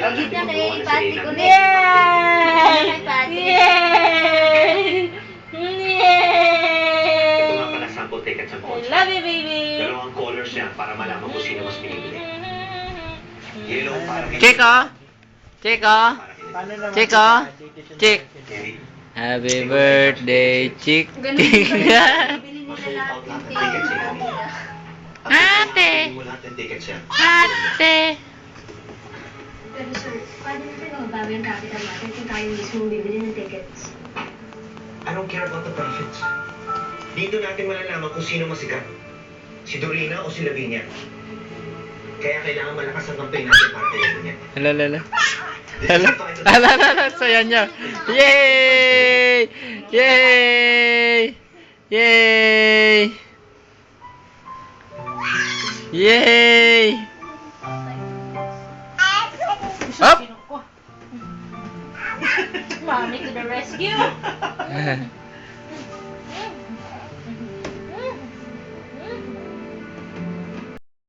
Pagit na ipati ko na. Yay! Ipati. Yay! Ito nga Yay! pala sample tickets ng I concert. love you, baby! Dalawang colors yan para malaman kung sino mas pinipili. Yellow para kay Chico? Chico? para kay Chico? Chick! Kelly. Happy birthday, Chick! Ganun din pala. Bibili nila Sold lahat out yung lahat ng tickets ticket. nila. At Ate! hindi mo lahat ng tickets yan. Ate! Pero sir, paano natin mababawi ang capital natin kung tayo mismo bibili ng tickets? I don't care about the profits. Dito natin malalaman kung sino masikat. Si Dorina o si Lavinia. Kaya kailangan malakas ang campaign natin para kay Lavinia. Hala, hala. This is Hala, the final- hala, hala. Saya niya. Yay! Yay! Yay! Yay! Up! Mommy to the rescue.